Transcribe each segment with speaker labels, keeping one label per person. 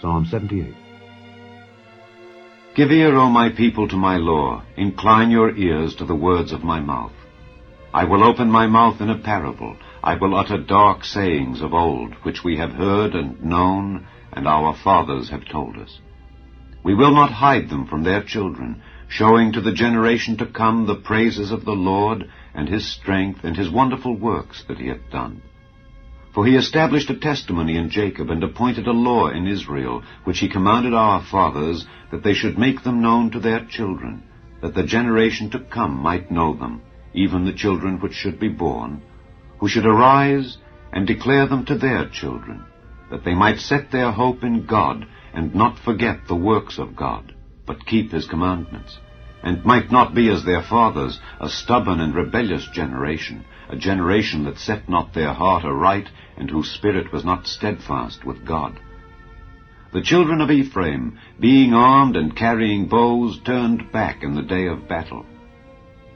Speaker 1: Psalm 78.
Speaker 2: Give ear, O my people, to my law. Incline your ears to the words of my mouth. I will open my mouth in a parable. I will utter dark sayings of old, which we have heard and known, and our fathers have told us. We will not hide them from their children, showing to the generation to come the praises of the Lord, and his strength, and his wonderful works that he hath done. For he established a testimony in Jacob, and appointed a law in Israel, which he commanded our fathers, that they should make them known to their children, that the generation to come might know them, even the children which should be born, who should arise and declare them to their children, that they might set their hope in God, and not forget the works of God, but keep his commandments, and might not be as their fathers, a stubborn and rebellious generation, a generation that set not their heart aright, and whose spirit was not steadfast with God. The children of Ephraim, being armed and carrying bows, turned back in the day of battle.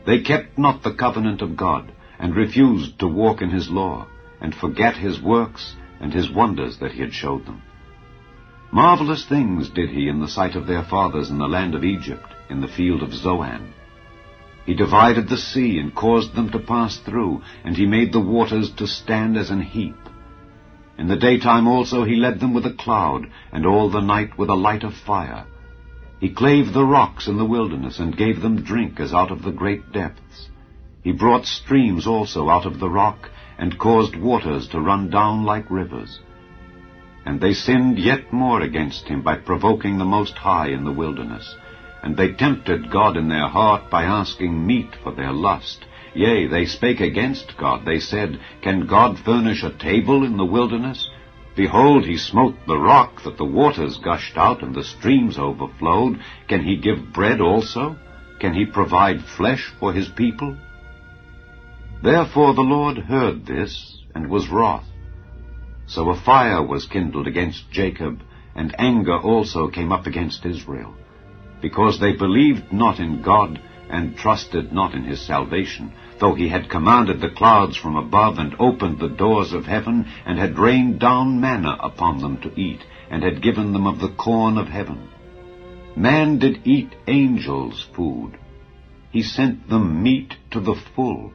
Speaker 2: They kept not the covenant of God, and refused to walk in his law, and forget his works and his wonders that he had showed them. Marvelous things did he in the sight of their fathers in the land of Egypt, in the field of Zoan. He divided the sea, and caused them to pass through, and he made the waters to stand as an heap. In the daytime also he led them with a cloud, and all the night with a light of fire. He clave the rocks in the wilderness, and gave them drink as out of the great depths. He brought streams also out of the rock, and caused waters to run down like rivers. And they sinned yet more against him by provoking the Most High in the wilderness. And they tempted God in their heart by asking meat for their lust. Yea, they spake against God. They said, Can God furnish a table in the wilderness? Behold, he smote the rock, that the waters gushed out, and the streams overflowed. Can he give bread also? Can he provide flesh for his people? Therefore the Lord heard this, and was wroth. So a fire was kindled against Jacob, and anger also came up against Israel, because they believed not in God, and trusted not in his salvation, though he had commanded the clouds from above, and opened the doors of heaven, and had rained down manna upon them to eat, and had given them of the corn of heaven. Man did eat angels' food. He sent them meat to the full.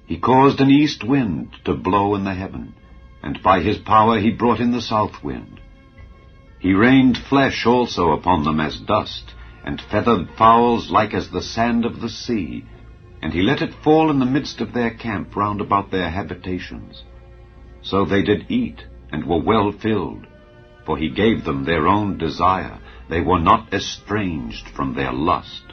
Speaker 2: He caused an east wind to blow in the heaven, and by his power he brought in the south wind. He rained flesh also upon them as dust, and feathered fowls like as the sand of the sea, and he let it fall in the midst of their camp round about their habitations. So they did eat, and were well filled, for he gave them their own desire. They were not estranged from their lust.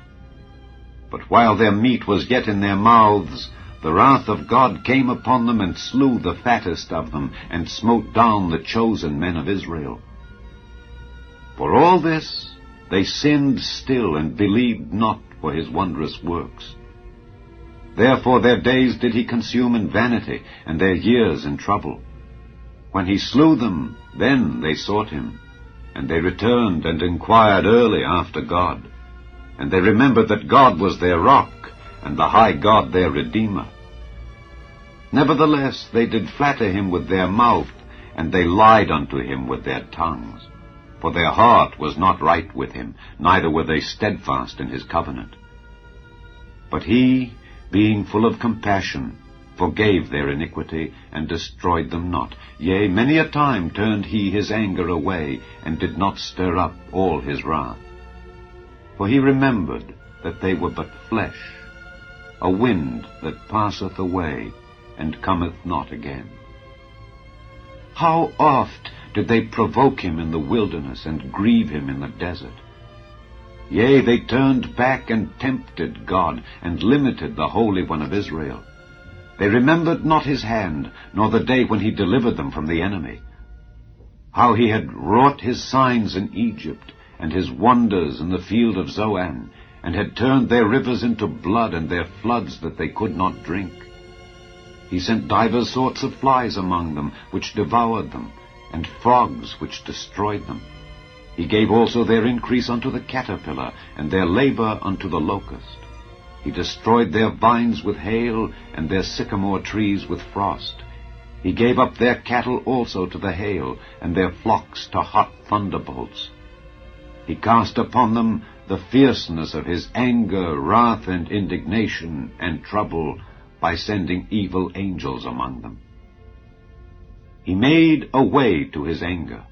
Speaker 2: But while their meat was yet in their mouths, the wrath of God came upon them, and slew the fattest of them, and smote down the chosen men of Israel. For all this they sinned still, and believed not for his wondrous works. Therefore their days did he consume in vanity, and their years in trouble. When he slew them, then they sought him, and they returned and inquired early after God. And they remembered that God was their rock, and the high God their Redeemer. Nevertheless they did flatter him with their mouth, and they lied unto him with their tongues. For their heart was not right with him, neither were they steadfast in his covenant. But he, being full of compassion, forgave their iniquity, and destroyed them not. Yea, many a time turned he his anger away, and did not stir up all his wrath. For he remembered that they were but flesh, a wind that passeth away, and cometh not again. How oft did they provoke him in the wilderness, and grieve him in the desert? Yea, they turned back and tempted God, and limited the Holy One of Israel. They remembered not his hand, nor the day when he delivered them from the enemy. How he had wrought his signs in Egypt, and his wonders in the field of Zoan, and had turned their rivers into blood, and their floods that they could not drink. He sent divers sorts of flies among them, which devoured them, and frogs which destroyed them. He gave also their increase unto the caterpillar, and their labor unto the locust. He destroyed their vines with hail, and their sycamore trees with frost. He gave up their cattle also to the hail, and their flocks to hot thunderbolts. He cast upon them the fierceness of his anger, wrath, and indignation, and trouble, by sending evil angels among them. He made a way to his anger.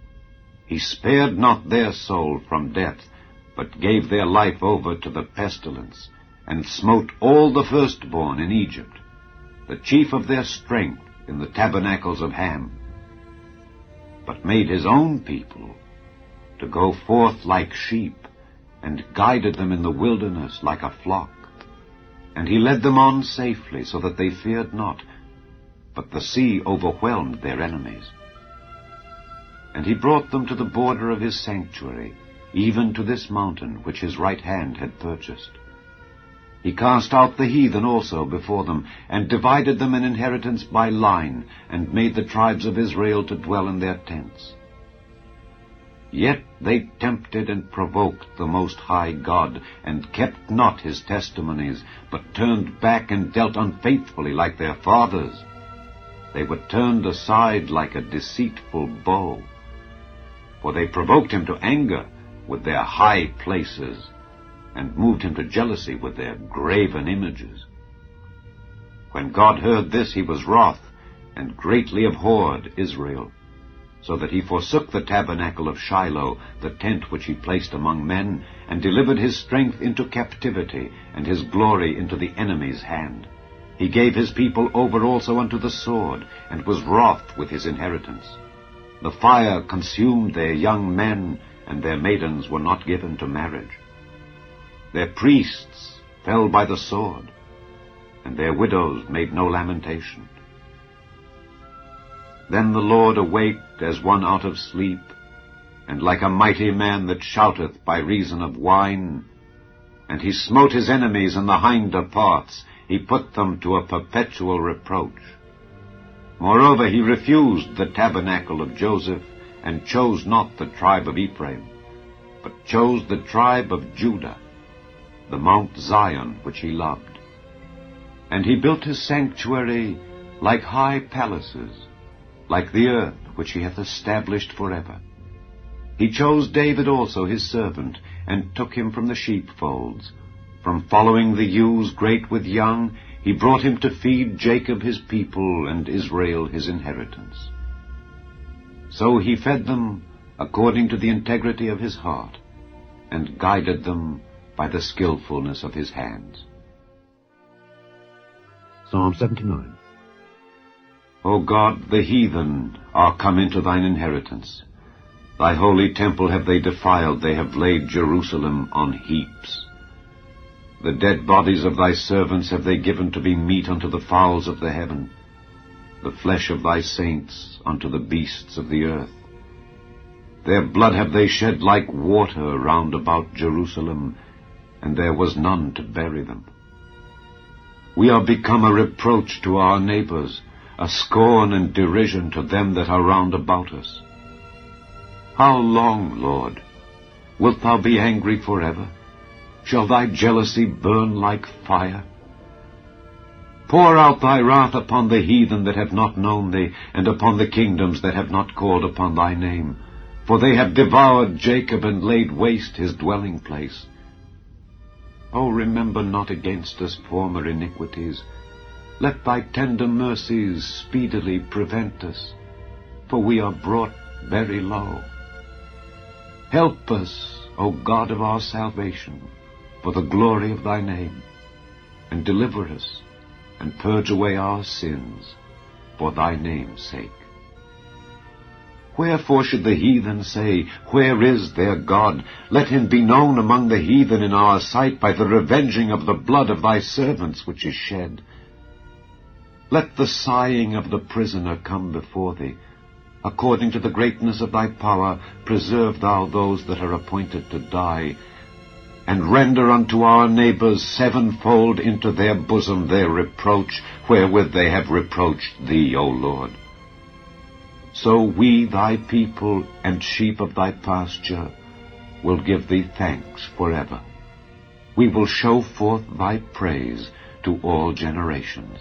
Speaker 2: He spared not their soul from death, but gave their life over to the pestilence, and smote all the firstborn in Egypt, the chief of their strength in the tabernacles of Ham, but made his own people to go forth like sheep, and guided them in the wilderness like a flock. And he led them on safely, so that they feared not, but the sea overwhelmed their enemies. And he brought them to the border of his sanctuary, even to this mountain which his right hand had purchased. He cast out the heathen also before them, and divided them an inheritance by line, and made the tribes of Israel to dwell in their tents. Yet they tempted and provoked the Most High God, and kept not his testimonies, but turned back and dealt unfaithfully like their fathers. They were turned aside like a deceitful bow. For they provoked him to anger with their high places, and moved him to jealousy with their graven images. When God heard this, he was wroth, and greatly abhorred Israel, so that he forsook the tabernacle of Shiloh, the tent which he placed among men, and delivered his strength into captivity, and his glory into the enemy's hand. He gave his people over also unto the sword, and was wroth with his inheritance. The fire consumed their young men, and their maidens were not given to marriage. Their priests fell by the sword, and their widows made no lamentation. Then the Lord awaked as one out of sleep, and like a mighty man that shouteth by reason of wine. And he smote his enemies in the hinder parts, he put them to a perpetual reproach. Moreover, he refused the tabernacle of Joseph, and chose not the tribe of Ephraim, but chose the tribe of Judah, the Mount Zion which he loved. And he built his sanctuary like high palaces, like the earth which he hath established forever. He chose David also his servant, and took him from the sheepfolds. From following the ewes great with young, he brought him to feed Jacob his people, and Israel his inheritance. So he fed them according to the integrity of his heart, and guided them by the skillfulness of his hands.
Speaker 1: Psalm 79.
Speaker 2: O God, the heathen are come into thine inheritance. Thy holy temple have they defiled, they have laid Jerusalem on heaps. The dead bodies of thy servants have they given to be meat unto the fowls of the heaven, the flesh of thy saints unto the beasts of the earth. Their blood have they shed like water round about Jerusalem, and there was none to bury them. We are become a reproach to our neighbors, a scorn and derision to them that are round about us. How long, Lord? Wilt thou be angry forever? Shall thy jealousy burn like fire? Pour out thy wrath upon the heathen that have not known thee, and upon the kingdoms that have not called upon thy name. For they have devoured Jacob, and laid waste his dwelling place. O remember not against us former iniquities. Let thy tender mercies speedily prevent us, for we are brought very low. Help us, O God of our salvation, for the glory of thy name, and deliver us, and purge away our sins, for thy name's sake. Wherefore should the heathen say, Where is their God? Let him be known among the heathen in our sight by the revenging of the blood of thy servants which is shed. Let the sighing of the prisoner come before thee. According to the greatness of thy power, preserve thou those that are appointed to die, and render unto our neighbors sevenfold into their bosom their reproach, wherewith they have reproached thee, O Lord. So we, thy people, and sheep of thy pasture, will give thee thanks forever. We will show forth thy praise to all generations.